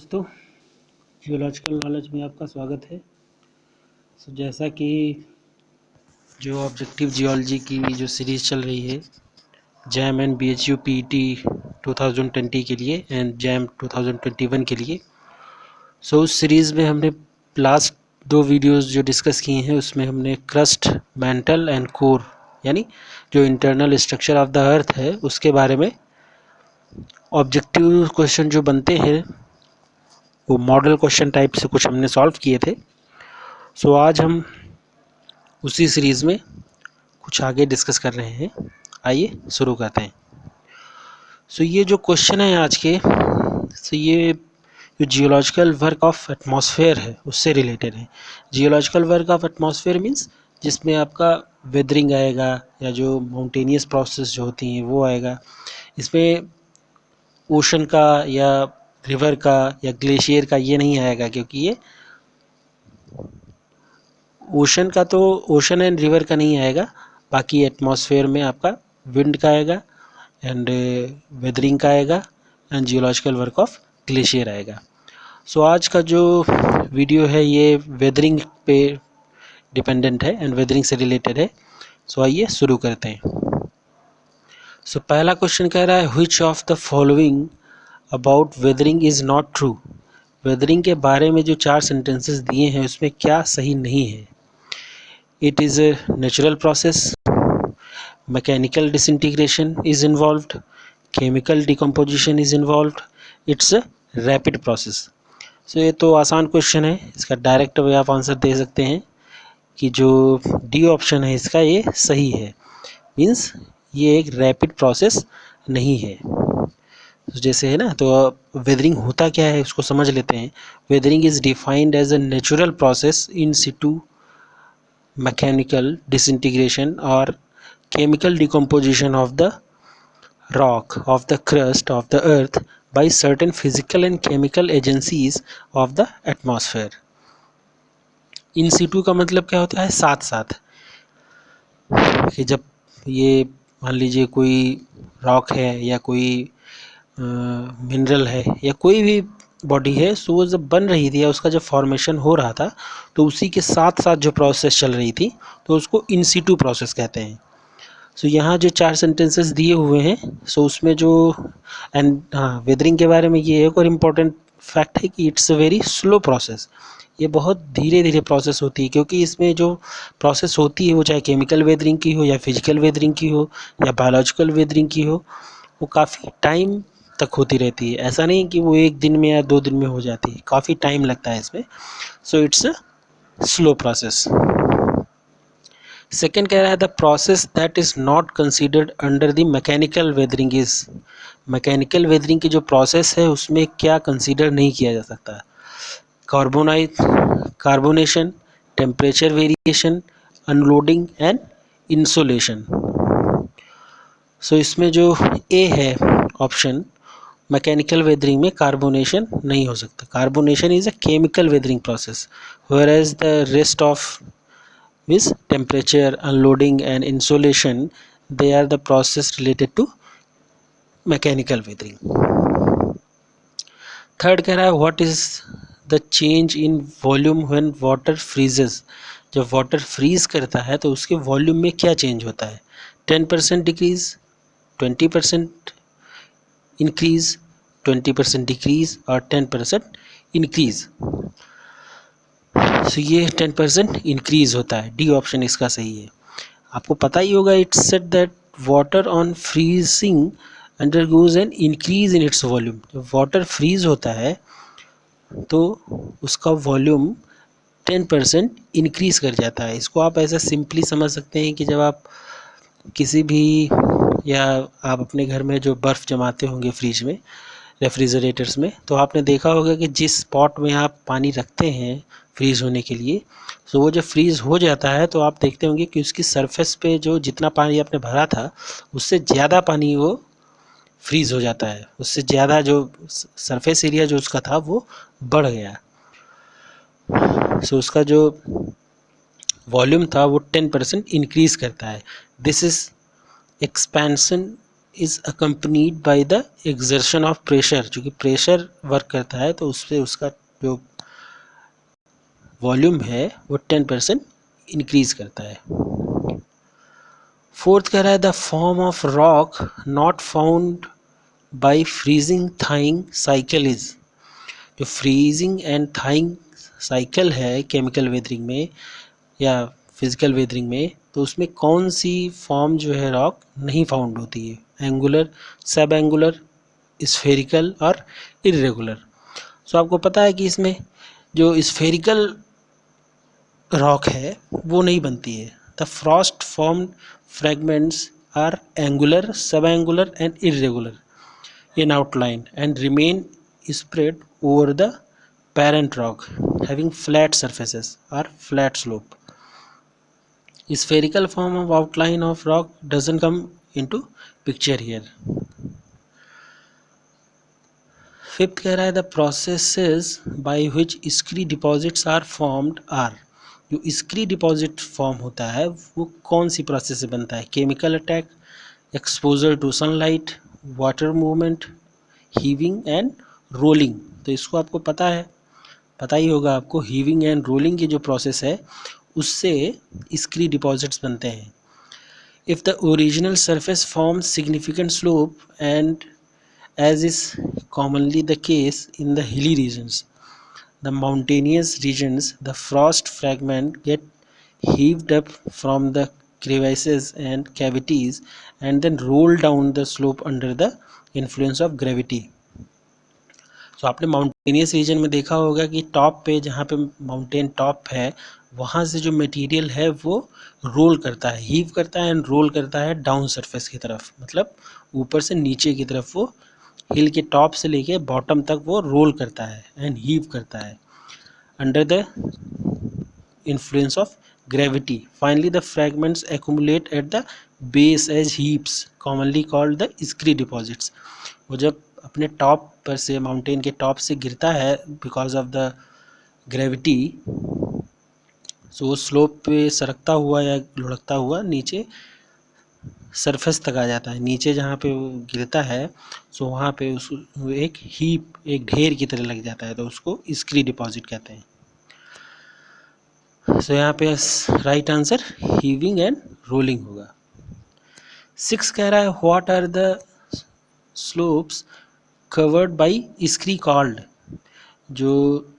दोस्तों, geological knowledge में आपका स्वागत है। जैसा कि जो ऑब्जेक्टिव जियोलॉजी की जो सीरीज़ चल रही है जैम एंड BHU PET 2020 के लिए एंड जैम 2021 के लिए, उस सीरीज़ में हमने लास्ट 2 वीडियोस जो डिस्कस किए हैं उसमें हमने क्रस्ट, मैंटल एंड कोर यानी जो internal structure of the earth है उसके बारे में ऑब्जेक्टिव क्वेश्चन जो बनते हैं वो मॉडल क्वेश्चन टाइप से कुछ हमने सॉल्व किए थे। आज हम उसी सीरीज़ में कुछ आगे डिस्कस कर रहे हैं। आइए शुरू करते हैं। ये जो क्वेश्चन है आज के, ये जो जियोलॉजिकल वर्क ऑफ एटमॉस्फेयर है उससे रिलेटेड है। Geological work of atmosphere means जिसमें आपका वेदरिंग आएगा या जो माउंटेनियस प्रोसेस जो होती हैं वो आएगा। इसमें ओशन का या रिवर का या ग्लेशियर का ये नहीं आएगा, क्योंकि ये ओशन का तो ओशन एंड रिवर का नहीं आएगा। बाकी एटमॉस्फेयर में आपका विंड का आएगा एंड वेदरिंग का आएगा and geological work of glacier आएगा। आज का जो वीडियो है ये वेदरिंग पे डिपेंडेंट है एंड वेदरिंग से रिलेटेड है। आइए शुरू करते हैं। पहला क्वेश्चन कह रहा है which of the following about weathering is not true. Weathering के बारे में जो 4 सेंटेंसेस दिए हैं उसमें क्या सही नहीं है। It is a natural process, mechanical disintegration is involved, chemical decomposition is involved, it's a rapid process. ये तो आसान क्वेश्चन है, इसका डायरेक्ट वे आप आंसर दे सकते हैं कि जो डी ऑप्शन है इसका ये सही है। मीन्स ये एक रैपिड प्रोसेस नहीं है। जैसे है ना, तो वेदरिंग होता क्या है उसको समझ लेते हैं। Weathering is defined as a natural process in situ mechanical disintegration और chemical decomposition of the rock of the crust of the earth by certain physical and chemical agencies of the atmosphere। in situ का मतलब क्या होता है, साथ साथ, कि जब ये मान लीजिए कोई रॉक है या कोई मिनरल है या कोई भी बॉडी है, वो जब बन रही थी या उसका जब फॉर्मेशन हो रहा था तो उसी के साथ साथ जो प्रोसेस चल रही थी तो उसको इन सिटू प्रोसेस कहते हैं। यहाँ जो 4 सेंटेंसेस दिए हुए हैं, उसमें जो एंड हाँ, वेदरिंग के बारे में ये एक और इम्पॉर्टेंट फैक्ट है कि it's a very slow process. ये बहुत धीरे धीरे प्रोसेस होती है, क्योंकि इसमें जो प्रोसेस होती है वो चाहे केमिकल वेदरिंग की हो या फिजिकल वेदरिंग की हो या बायोलॉजिकल वेदरिंग की हो, वो काफ़ी टाइम तक होती रहती है। ऐसा नहीं कि वो 1 दिन में या 2 दिन में हो जाती है, काफ़ी टाइम लगता है इसमें। It's a slow process. Second कह रहा है the process that is not considered under the mechanical weathering is. Mechanical weathering की जो प्रोसेस है उसमें क्या कंसिडर नहीं किया जा सकता। Carbonation, temperature variation, unloading and insolation. इसमें जो ए है ऑप्शन, मैकेनिकल वेदरिंग में कार्बोनेशन नहीं हो सकता। Carbonation is a chemical weathering process, whereas the rest of with temperature, unloading and insulation, they are the process related to mechanical weathering। Third कह रहा है what is the change in volume when water freezes। जब water freeze करता है तो उसके volume में क्या चेंज होता है। 10% डिक्रीज, 20% इंक्रीज, 20% डिक्रीज और 10% इंक्रीज। ये 10% इंक्रीज होता है। डी ऑप्शन इसका सही है। आपको पता ही होगा, it's said that water on freezing undergoes an increase in its volume. जब वाटर फ्रीज होता है तो उसका वॉल्यूम 10% इंक्रीज कर जाता है। इसको आप ऐसा सिंपली समझ सकते हैं कि जब आप किसी भी या आप अपने घर में जो बर्फ़ जमाते होंगे फ्रिज में, रेफ्रिजरेटर्स में, तो आपने देखा होगा कि जिस पॉट में आप पानी रखते हैं फ्रीज़ होने के लिए, वो जब फ्रीज़ हो जाता है तो आप देखते होंगे कि उसकी सरफेस पे जो जितना पानी आपने भरा था उससे ज़्यादा पानी वो फ्रीज़ हो जाता है, उससे ज़्यादा जो सरफेस एरिया जो उसका था वो बढ़ गया। उसका जो वॉल्यूम था वो 10% इंक्रीज़ करता है। This is expansion is accompanied by the exertion of pressure, जो कि प्रेशर वर्क करता है तो उससे उसका जो वॉल्यूम है वो 10% इंक्रीज करता है। फोर्थ कह रहा है the form of rock not found by freezing thawing cycle is, जो फ्रीजिंग एंड थाइंग साइकिल है केमिकल वेदरिंग में या फिजिकल वेदरिंग में, तो उसमें कौन सी फॉर्म जो है रॉक नहीं फाउंड होती है, एंगुलर, सब एंगुलर, स्फेरिकल और इरेगुलर। सो आपको पता है कि इसमें जो स्फेरिकल रॉक है वो नहीं बनती है। The frost formed fragments are angular, सब angular and irregular in outline and remain spread over the parent rock having flat surfaces or flat slope. Spherical form of outline of rock doesn't come into picture here. Fifth कह रहा है the processes by which scree deposits are formed are, जो स्क्री deposit form होता है वो कौन सी process से बनता है, chemical attack, exposure to sunlight, water movement, heaving and rolling. तो इसको आपको पता ही होगा आपको, हीविंग एंड रोलिंग की जो प्रोसेस है उससे स्क्री डिपॉजिट्स बनते हैं। If the original surface form significant slope and as is commonly the case in the hilly regions, the mountainous regions, the frost fragment get heaved up from the crevices and cavities and then roll down the slope under the influence of gravity. तो आपने mountainous region में देखा होगा कि top पे, जहाँ पे mountain top है, वहाँ से जो मटेरियल है वो रोल करता है, हीव करता है एंड रोल करता है डाउन सरफेस की तरफ, मतलब ऊपर से नीचे की तरफ वो हिल के टॉप से लेके बॉटम तक वो रोल करता है एंड हीव करता है under the influence of gravity. Finally the fragments accumulate at the base as heaps commonly called the scree deposits. वो जब अपने टॉप पर से, माउंटेन के टॉप से गिरता है because of the gravity, so slope पे सरकता हुआ या लुढ़कता हुआ नीचे सरफेस तक आ जाता है, नीचे जहाँ पे वो गिरता है सो वहाँ पे उस एक हीप, एक ढेर की तरह लग जाता है, तो उसको स्क्री डिपॉजिट कहते हैं। सो यहाँ पे right answer heaving and rolling होगा। 6 कह रहा है what are the slopes covered by scree called, जो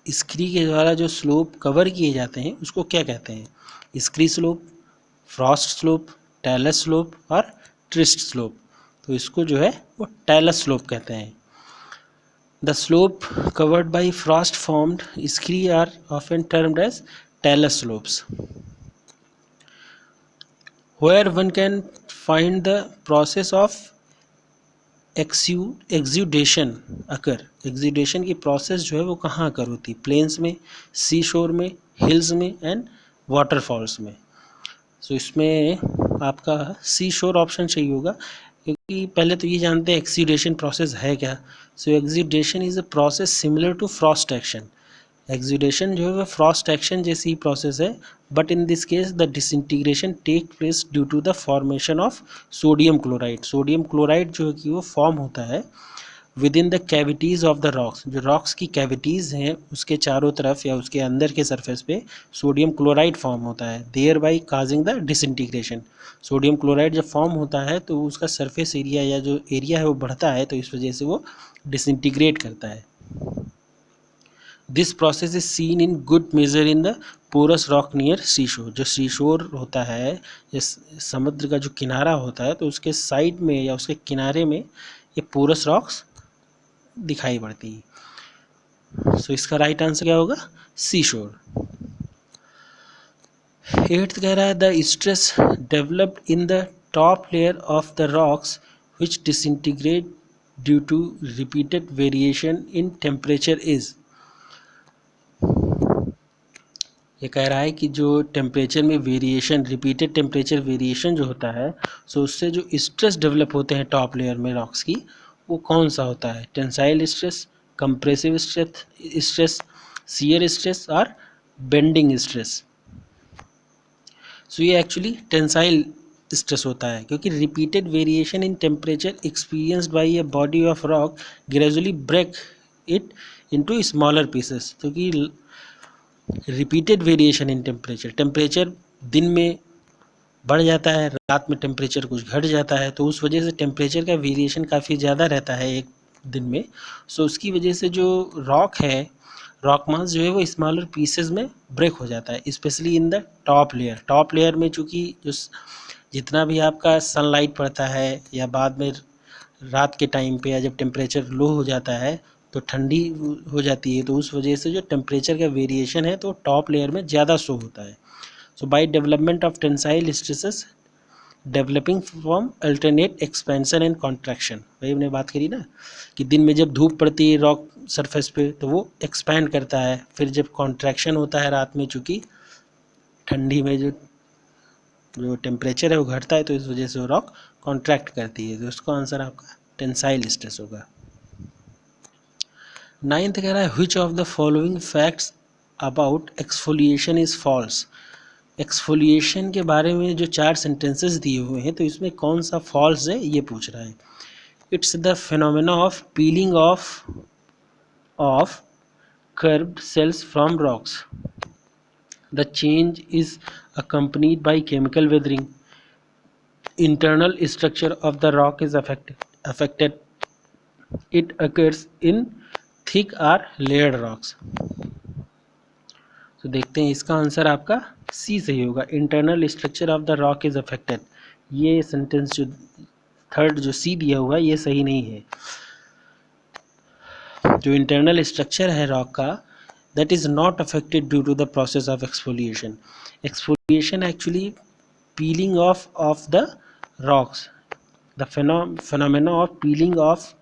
स्क्री के द्वारा जो स्लोप कवर किए जाते हैं उसको क्या कहते हैं, scree slope, frost slope, talus slope और ट्विस्ट स्लोप। तो इसको जो है वो टेलस स्लोप कहते हैं। The slope covered by frost formed scree are often termed as talus slopes. Where one can find the process of exudation occur, exudation की process जो है वो कहाँ अकर होती है, प्लेन्स में, सी शोर में, हिल्स में एंड वाटरफॉल्स में। सो इसमें आपका सी शोर ऑप्शन चाहिए होगा, क्योंकि पहले तो ये जानते हैं एक्सुडेशन प्रोसेस है क्या। So exudation is a process similar to frost action. Exudation जो है वो फ्रॉस्ट एक्शन जैसी ही प्रोसेस है, but in this case the disintegration take place due to the formation of sodium chloride. Sodium chloride जो है कि वो फॉर्म होता है within the cavities of the rocks, जो रॉक्स की कैविटीज़ हैं उसके चारों तरफ या उसके अंदर के सरफेस पे सोडियम क्लोराइड फॉर्म होता है, thereby causing the disintegration. Sodium chloride जब फॉर्म होता है तो उसका सरफेस एरिया या जो एरिया है वो बढ़ता है, तो इस वजह से वो डिसइंटीग्रेट करता है। This process is seen in good measure in the porous rock near sea shore. जो सी शोर होता है, समुद्र का जो किनारा होता है, तो उसके साइड में या उसके किनारे में ये पोरस रॉक्स दिखाई पड़ती है। सो इसका राइट आंसर क्या होगा, सी शोर। 8th कह रहा है the stress developed in the top layer of the rocks which disintegrate due to repeated variation in temperature is. ये कह रहा है कि जो टेम्परेचर में वेरिएशन, रिपीटेड टेम्परेचर वेरिएशन जो होता है, सो उससे जो स्ट्रेस डेवलप होते हैं टॉप लेयर में रॉक्स की, वो कौन सा होता है, tensile stress, compressive stress, shear stress और बेंडिंग स्ट्रेस। सो ये एक्चुअली टेंसाइल स्ट्रेस होता है, क्योंकि repeated variation in temperature experienced by a body of rock gradually break it into smaller pieces. क्योंकि रिपीटेड वेरिएशन इन टेम्परेचर दिन में बढ़ जाता है, रात में टेम्परेचर कुछ घट जाता है, तो उस वजह से टेम्परेचर का वेरिएशन काफ़ी ज़्यादा रहता है एक दिन में। सो उसकी वजह से जो रॉक है, रॉक मास जो है वो स्मॉलर पीसेस में ब्रेक हो जाता है, specially in the top layer में। चूँकि जो जितना भी आपका सनलाइट पड़ता है या बाद में रात के टाइम पे या जब टेम्परेचर लो हो जाता है तो ठंडी हो जाती है, तो उस वजह से जो टेम्परेचर का वेरिएशन है तो टॉप लेयर में ज़्यादा शो होता है। So by development of tensile stresses developing from alternate expansion and contraction, वही हमने बात करी ना कि दिन में जब धूप पड़ती है रॉक सरफेस पे तो वो एक्सपैंड करता है, फिर जब कॉन्ट्रैक्शन होता है रात में, चूँकि ठंडी में जो टेम्परेचर है वो घटता है तो इस वजह से वो रॉक कॉन्ट्रैक्ट करती है, तो उसका आंसर आपका टेंसाइल स्ट्रेस होगा। 9th कह रहा है which of the following facts about exfoliation is false. Exfoliation के बारे में जो 4 सेंटेंसेस दिए हुए हैं तो इसमें कौन सा फॉल्स है ये पूछ रहा है। It's the phenomena of peeling of curved shells from rocks. The change is accompanied by chemical weathering. Internal structure of the rock is affected. It occurs in thick or layered rocks. तो देखते हैं इसका answer आपका सी सही होगा, internal structure of the rock is affected. ये sentence जो third जो सी दिया हुआ है ये सही नहीं है। जो इंटरनल स्ट्रक्चर है रॉक का that is not affected due to the process of exfoliation. Exfoliation actually peeling off of the rocks. The phenomena of peeling off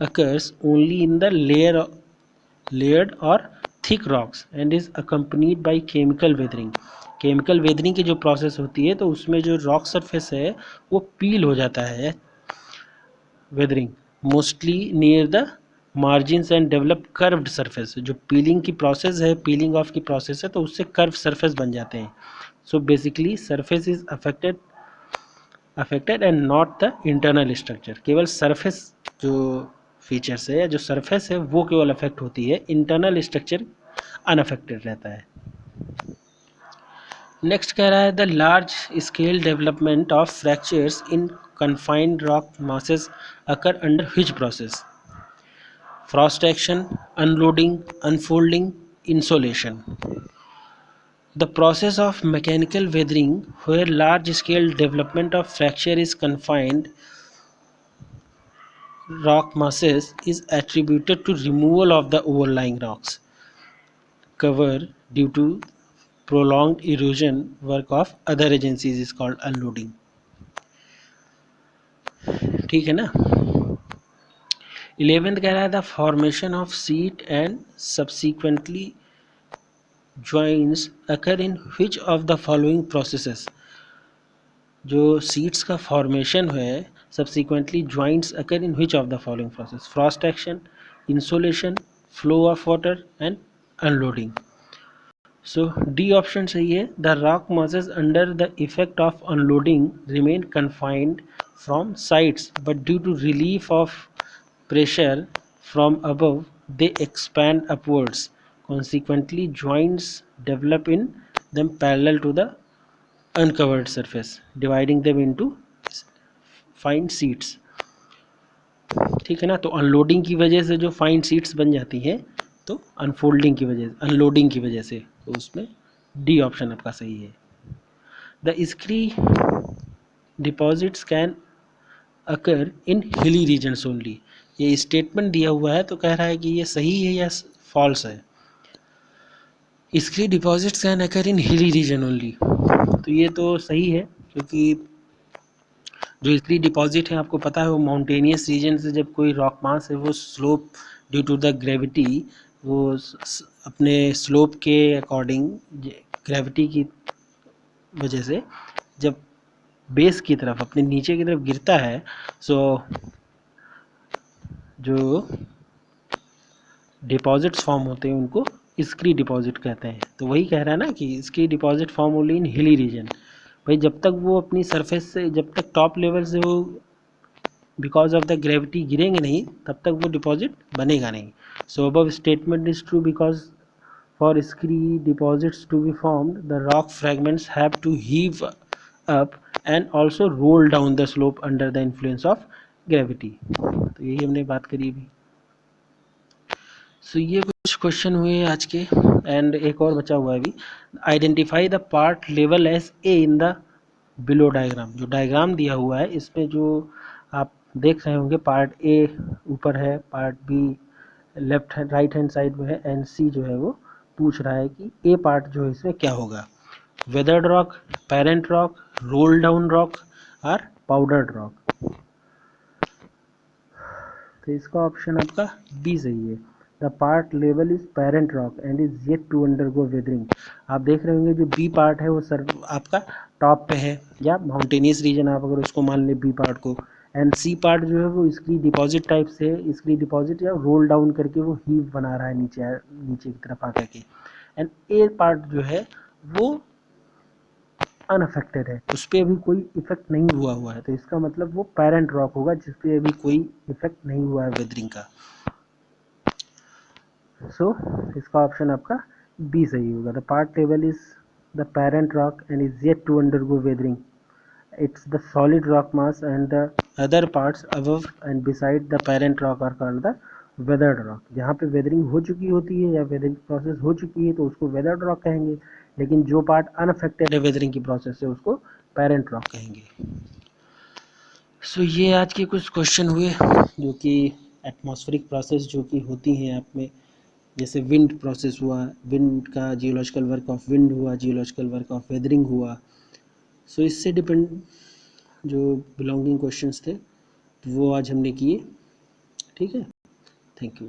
occurs only in the layered or thick rocks and is accompanied by chemical weathering. Chemical weathering की जो process होती है तो उसमें जो rock surface है वो पील हो जाता है, weathering mostly near the margins and develop curved surface. जो पीलिंग की प्रोसेस है, पीलिंग ऑफ की प्रोसेस है तो उससे कर्व सरफेस बन जाते हैं। So basically surface is affected and not the internal structure. केवल सरफेस जो फीचर्स है या जो सरफेस है वो केवल अफेक्ट होती है, इंटरनल स्ट्रक्चर अनअफेक्टेड रहता है। नेक्स्ट कह रहा है the large scale development of fractures in confined rock masses occur under which process? Frost action, unloading, unfolding, insolation. The process of mechanical weathering where large scale development of fracture is confined rock masses is attributed to removal of the overlying rocks cover due to prolonged erosion work of other agencies is called unloading. ठीक है ना। 11th कह रहा है the formation of seat and subsequently joints occur in which of the following processes. जो seats का formation है subsequently joints occur in which of the following process? Frost action, insolation, flow of water and unloading. So D option सही है। The rock masses under the effect of unloading remain confined from sides but due to relief of pressure from above they expand upwards. Consequently joints develop in them parallel to the uncovered surface dividing them into fine seats. ठीक है ना। तो unloading की वजह से जो fine seats बन जाती हैं तो अनफोल्डिंग की वजह से, अनलोडिंग की वजह से, तो उसमें डी ऑप्शन आपका सही है। The scree deposits can occur in hilly regions only. ये स्टेटमेंट दिया हुआ है तो कह रहा है कि ये सही है या फॉल्स है। स्क्री deposits can occur in hilly reason only, तो ये तो सही है क्योंकि जो स्क्री डिपॉजिट है आपको पता है वो माउंटेनियस रीजन से जब कोई रॉक मास है वो slope due to the gravity वो अपने स्लोप के अकॉर्डिंग ग्रेविटी की वजह से जब बेस की तरफ अपने नीचे की तरफ गिरता है सो जो डिपॉजिट्स फॉर्म होते हैं उनको स्क्री डिपॉजिट कहते हैं। तो वही कह रहा है ना कि scree deposit form only in hilly region, भाई जब तक वो अपनी सरफेस से, जब तक टॉप लेवल से वो बिकॉज ऑफ द ग्रेविटी गिरेंगे नहीं, तब तक वो डिपॉजिट बनेगा नहीं. So above statement is true because for scree deposits to be formed, the rock fragments have to heave up and also roll down the slope under the influence of gravity. तो यही हमने बात करी अभी. सो ये कुछ क्वेश्चन हुए आज के. एंड एक और बचा हुआ है अभी. आइडेंटिफाई द पार्ट लेवल as A in the below diagram. जो डायग्राम दिया हुआ है इसमें जो आप देख रहे होंगे, पार्ट ए ऊपर है, part be left hand right hand side में है, एंड सी जो है वो पूछ रहा है कि ए पार्ट जो है इसमें क्या होगा. Weathered rock, parent rock, roll down rock और पाउडर्ड रॉक. तो इसका ऑप्शन आपका बी सही है. द पार्ट लेवल is parent rock and is yet to undergo weathering. आप देख रहे होंगे जो बी पार्ट है वो सर आपका टॉप पे है, या माउंटेनियस रीजन आप अगर उसको मान ले बी पार्ट को. एंड सी पार्ट जो है वो इसकी डिपॉजिट टाइप से है, इसकी डिपॉजिट या रोल डाउन करके वो हीव बना रहा है नीचे नीचे की तरफ आकर के. एंड ए पार्ट जो है वो अनअफेक्टेड है, उस पर अभी कोई इफेक्ट नहीं हुआ है. तो इसका मतलब वो पेरेंट रॉक होगा जिस पे अभी कोई इफेक्ट नहीं हुआ है वेदरिंग का. सो इसका ऑप्शन आपका बी सही होगा. द पार्ट लेवल is the parent rock and is yet to undergo weathering. It's the solid rock mass and the other parts above and beside the parent rock are called the weathered rock. जहाँ पे weathering हो चुकी होती है या weathering process हो चुकी है तो उसको वेदर्ड रॉक कहेंगे, लेकिन जो पार्ट अनअफेक्टेड है वेदरिंग की प्रोसेस से उसको पेरेंट रॉक कहेंगे. सो ये आज के कुछ क्वेश्चन हुए जो कि एटमॉस्फेरिक प्रोसेस जो कि होती हैं आप में, जैसे विंड प्रोसेस हुआ, विंड का जियोलॉजिकल वर्क ऑफ विंड हुआ, जियोलॉजिकल वर्क ऑफ वेदरिंग हुआ. सो इससे डिपेंड जो बिलोंगिंग क्वेश्चंस थे वो आज हमने किए. ठीक है, थैंक यू.